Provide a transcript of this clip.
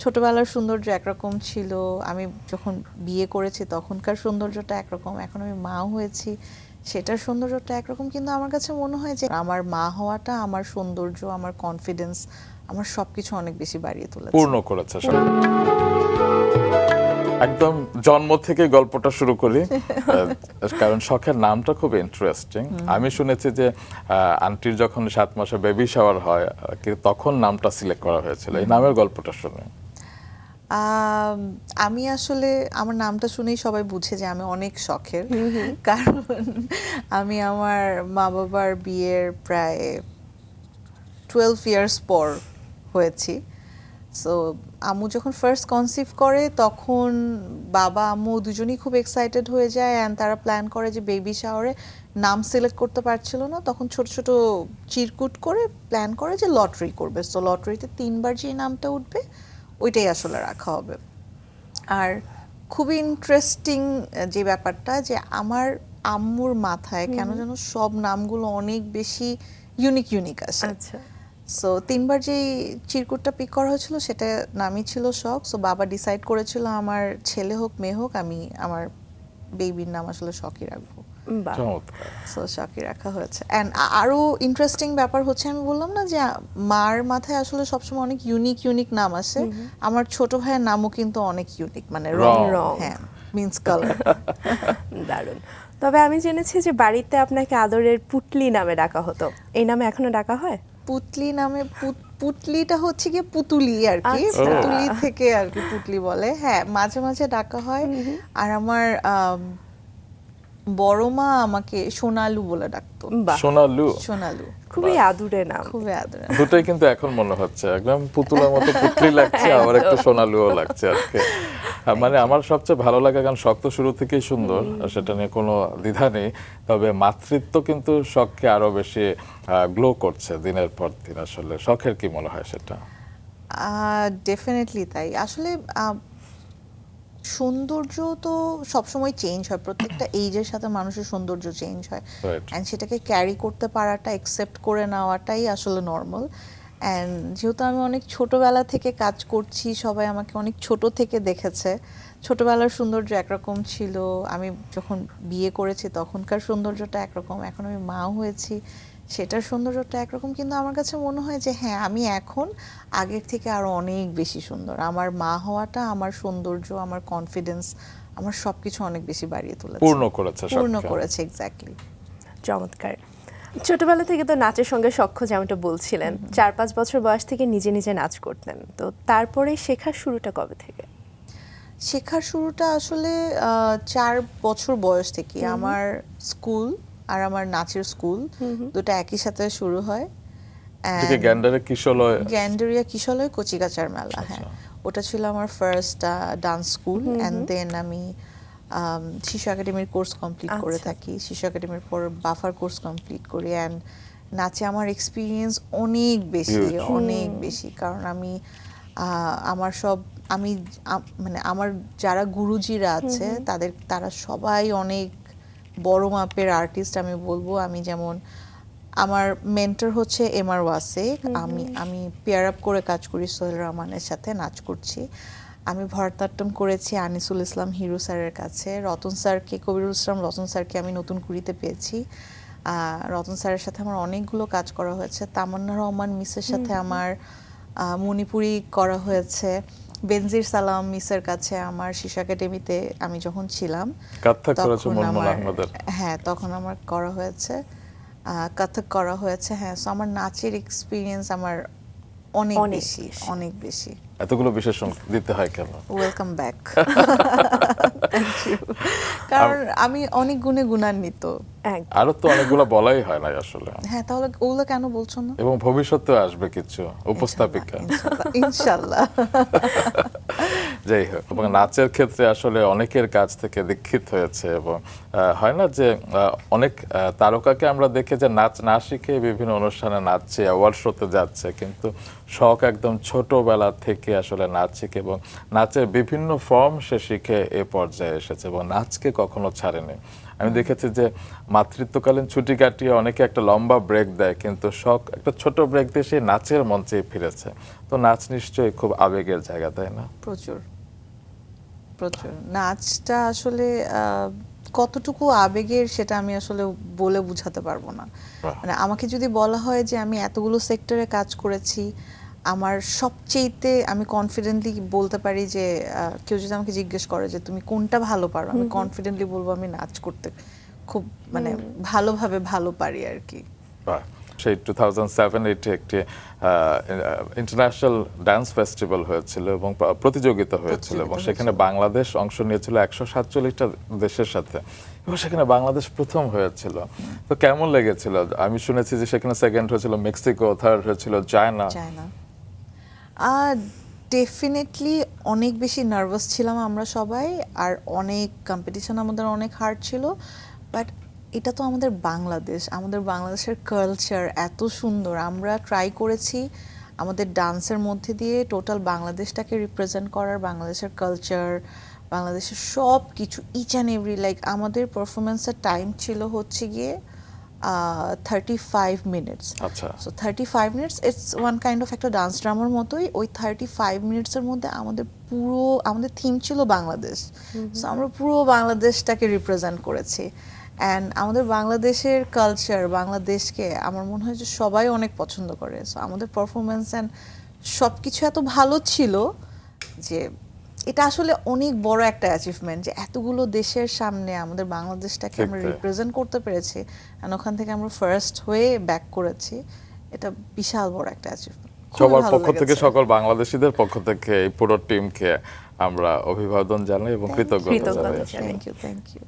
ছোটবেলার সৌন্দর্য একরকম ছিল, আমি যখন বিয়ে করেছি তখনকার সৌন্দর্যটা একরকম, এখন আমি মাও হয়েছি সেটার সৌন্দর্যটা একরকম, কিন্তু আমার কাছে মনে হয় যে আমার মা হওয়াটা আমার সৌন্দর্য, আমার কনফিডেন্স, আমার সবকিছু অনেক বেশি বাড়িয়ে তুলেছে, পূর্ণ করেছে একদম। জন্ম থেকে গল্পটা শুরু করি, কারণ শখের নামটা খুব ইন্টারেস্টিং। আমি শুনেছি যে আন্টির যখন 7 মাসে বেবি শাওয়ার হয় তখন নামটা সিলেক্ট করা হয়েছিল, এই নামের গল্পটা শুনে। আমি আসলে আমার নামটা শুনেই সবাই বুঝে যে আমি অনেক শখের, কারণ আমি আমার মা বাবার বিয়ের প্রায় 12 ইয়ার্স পর হয়েছি। সো আম্মু যখন ফার্স্ট কনসিভ করে তখন বাবা আম্মু দুজনেই খুব এক্সাইটেড হয়ে যায়, অ্যান্ড তারা প্ল্যান করে যে বেবি শাওয়ারে নাম সিলেক্ট করতে পারছিল না, তখন ছোট ছোট চিরকুট করে প্ল্যান করে যে লটারি করবে। সো লটারিতে 3বার যে নামটা উঠবে ওইটাই আসলে রাখা হবে। আর খুবই ইন্টারেস্টিং যে ব্যাপারটা, যে আমার আম্মুর মাথায় কেন যেন সব নামগুলো অনেক বেশি ইউনিক ইউনিক আসে। আচ্ছা, সো 3বার যেই চিরকুটটা পিক করা হয়েছিল সেটা নামই ছিল শখ। সো বাবা ডিসাইড করেছিল আমার ছেলে হোক মেয়ে হোক আমি আমার বেবির নাম আসলে শখই রাখবো। বাহ, চমৎকার। সো শখই রাখা হয়েছে। অ্যান্ড আরও ইন্টারেস্টিং ব্যাপার হচ্ছে, আমি বললাম না যে মার মাথায় আসলে সবসময় অনেক ইউনিক ইউনিক নাম আসে, আমার ছোট ভাইয়ের নামও কিন্তু অনেক ইউনিক, মানে রং। রং। হ্যাঁ, মিন্স কালার। দারুণ। তবে আমি জেনেছি যে বাড়িতে আপনাকে আদরের পুটলি নামে ডাকা হতো, এই নামে এখনো ডাকা হয়? পুতলি নামে, পুতলিটা হচ্ছে গিয়ে পুতুলি আর কি, আচ্ছা। পুতুলি থেকে আর কি পুতলি বলে। হ্যাঁ, মাঝে মাঝে ডাকা হয়। আর আমার বড় মা আমাকে সোনালু বলে ডাকতো। বাহ, সোনালু, সোনালু খুবই আদুরে নাম। খুবই আদর। দুটোই কিন্তু এখন মনে হচ্ছে একদম পুতুলের মতো পুতলি লাগছে, আবার একটু সোনালুও লাগছে আজকে। মানে আমার সবচেয়ে ভালো লাগে, কারণ শখ তো শুরু থেকেই সুন্দর, সেটা নিয়ে কোনো দ্বিধা নেই। তবে মাতৃত্ব কিন্তু শখকে আরো বেশি গ্লো করছে দিনের পর দিন। আসলে শখের কি মনে হয় সেটা? ডেফিনেটলি তাই। আসলে সৌন্দর্য তো সবসময় চেঞ্জ হয়, প্রত্যেকটা এইজের সাথে মানুষের সৌন্দর্য চেঞ্জ হয়, Right. অ্যান্ড সেটাকে ক্যারি করতে পারাটা, একসেপ্ট করে নেওয়াটাই আসলে নর্মাল। অ্যান্ড যেহেতু আমি অনেক ছোটবেলা থেকে কাজ করছি, সবাই আমাকে অনেক ছোট থেকে দেখেছে, ছোটবেলার সৌন্দর্য একরকম ছিল, আমি যখন বিয়ে করেছি তখনকার সৌন্দর্যটা একরকম, এখন আমি মাও হয়েছি সেটার সৌন্দর্যটা একরকম, কিন্তু আমার কাছে মনে হয় যে হ্যাঁ, আমি এখন আগের থেকে আরো অনেক বেশি সুন্দর। আমার মা হওয়াটা আমার সৌন্দর্য, আমার কনফিডেন্স, আমার সবকিছু অনেক বেশি বাড়িয়ে তুলেছে, পূর্ণ করেছে পূর্ণ শখকে। করেছে। এক্স্যাক্টলি। চমৎকার। ছোটবেলা থেকে তো নাচের সঙ্গে সখ্য, যেমনটা বলছিলেন, 4-5 বছর বয়স থেকে নিজে নিজে নাচ করতেন, তো তারপরে শেখার শুরুটা কবে থেকে? শেখার শুরুটা আসলে 4 বছর বয়স থেকে। আমার স্কুল আর আমার নাচের স্কুল দুটো একই সাথে শুরু হয়। এদিকে গ্যান্ডারে কিশোলয়, গ্যান্ডারিয়া কিশলয় কচিকাচার মেলা, হ্যাঁ, ওটা ছিল আমার first dance school. And then আমি শিশু একাডেমির কোর্স কমপ্লিট করে থাকি, শিশু একাডেমির পর বাফার কোর্স কমপ্লিট করি। অ্যান্ড নাচে আমার এক্সপিরিয়েন্স অনেক বেশি, অনেক বেশি, কারণ আমি আমার সব আমি মানে আমার যারা গুরুজিরা আছে তারা সবাই অনেক বড় মাপের আর্টিস্ট আমি বলবো। আমি যেমন আমার মেন্টর হচ্ছে এমআর ওয়াসিক, আমি পেয়ার আপ করে কাজ করি সোহেল রহমানের সাথে, নাচ করছি। আমি ভরতনাট্যম করেছি আনিসুল ইসলাম হিরু স্যারের কাছে, রতন স্যারকে, কবিরুল ইসলাম রতন স্যারকে আমি নতুন কুড়িতে পেয়েছি। রতন স্যারের সাথে আমার অনেকগুলো কাজ করা হয়েছে। তামান্না রহমান মিসের সাথে আমার মণিপুরি করা হয়েছে। বেনজির সালাম মিসের কাছে আমার শিশু একাডেমিতে আমি যখন ছিলাম কাত্থক করেছে তখন মনমোহন আমার, আহমেদের। হ্যাঁ, তখন আমার করা হয়েছে, কথক করা হয়েছে। হ্যাঁ, সো আমার নাচের এক্সপিরিয়েন্স আমার অনেক অনেক বেশি, বেশি। অনেক বেশি। এতগুলো বিশেষণ দিতে হয় কেন? Welcome back. কারণ আমি অনেক গুণে গুণান্বিত। একদম। আরো তো অনেকগুলো বলাই হয় না আসলে, হ্যাঁ, তাহলে ওগুলো কেন বলছো না? এবং ভবিষ্যতে আসবে কিছু উপস্থাপিকা। ইনশাল্লাহ। যাই হোক, এবং নাচের ক্ষেত্রে আসলে অনেকের কাছ থেকে দীক্ষিত হয়েছে, এবং হয় না যে অনেক তারকাকে আমরা দেখে যে নাচ না শিখে বিভিন্ন অনুষ্ঠানে নাচছে, অ্যাওয়ার্ড শোতে যাচ্ছে, কিন্তু শখ একদম ছোটবেলা থেকে আসলে নাচ শিখে এবং নাচের বিভিন্ন ফর্ম সে শিখে এ পর্যায়ে এসেছে এবং নাচকে কখনো ছাড়েনি। আমি দেখেছি যে মাতৃত্বকালীন ছুটি কাটিয়ে অনেকে একটা লম্বা ব্রেক দেয়, কিন্তু শখ একটা ছোট ব্রেক দিয়ে সেই নাচের মঞ্চে ফিরেছে। তো নাচ নিশ্চয়ই খুব আবেগের জায়গা, তাই না? প্রচুর প্রচুর নাচটা আসলে কতটুকু আবেগের সেটা আমি আসলে বলে বোঝাতে পারবো না। বাহ। মানে আমাকে যদি বলা হয় যে আমি এতগুলো সেক্টরে কাজ করেছি, আমার সবচেয়েতে আমি কনফিডেন্টলি বলতে পারি যে কেউ যদি আমাকে জিজ্ঞেস করে যে তুমি কোনটা ভালো পারো, আমি কনফিডেন্টলি বলবো আমি নাচ করতে খুব মানে ভালোভাবে ভালো পারি আর কি। বাহ। সেই 2007-8 একটি ইন্টারন্যাশনাল ডান্স ফেস্টিভ্যাল হয়েছিল এবং প্রতিযোগিতা হয়েছিল এবং সেখানে বাংলাদেশ অংশ নিয়েছিল 147টা দেশের সাথে এবং সেখানে বাংলাদেশ প্রথম হয়েছিল। তো কেমন লেগেছিল? আমি শুনেছি যে সেখানে সেকেন্ড হয়েছিল মেক্সিকো, থার্ড হয়েছিল চায়না। ডেফিনেটলি অনেক বেশি নার্ভাস ছিলাম আমরা সবাই, আর অনেক কম্পিটিশন আমাদের অনেক হার্ড ছিল, বাট এটা তো আমাদের বাংলাদেশ, আমাদের বাংলাদেশের কালচার এত সুন্দর। আমরা ট্রাই করেছি আমাদের ডান্সের মধ্যে দিয়ে টোটাল বাংলাদেশটাকে রিপ্রেজেন্ট করার, বাংলাদেশের কালচার, বাংলাদেশের সব কিছু ইচ অ্যান্ড এভরি, লাইক আমাদের পারফরমেন্সের টাইম ছিল হচ্ছে গিয়ে 35 মিনিটস। আচ্ছা। So 35 minutes it's one kind of একটা ডান্স ড্রামার মতোই। ওই 35 মিনিটসের মধ্যে আমাদের থিম ছিল বাংলাদেশ। সো আমরা পুরো বাংলাদেশটাকে রিপ্রেজেন্ট করেছি। অ্যান্ড আমাদের বাংলাদেশের কালচার, বাংলাদেশকে আমার মনে হয় যে সবাই অনেক পছন্দ করে। সো আমাদের পারফরমেন্স অ্যান্ড সব কিছু এত ভালো ছিল যে এটা আসলে অনেক বড় একটা অ্যাচিভমেন্ট, যে এতগুলো দেশের সামনে আমাদের বাংলাদেশটাকে আমরা রিপ্রেজেন্ট করতে পেরেছি, আর ওখান থেকে আমরা ফার্স্ট হয়ে ব্যাক করেছি। এটা বিশাল বড় একটা অ্যাচিভমেন্ট। সবার পক্ষ থেকে, সকল বাংলাদেশিদের পক্ষ থেকে এই পুরো টিমকে আমরা অভিবাদন জানাই এবং কৃতজ্ঞতা জানাই। Thank you.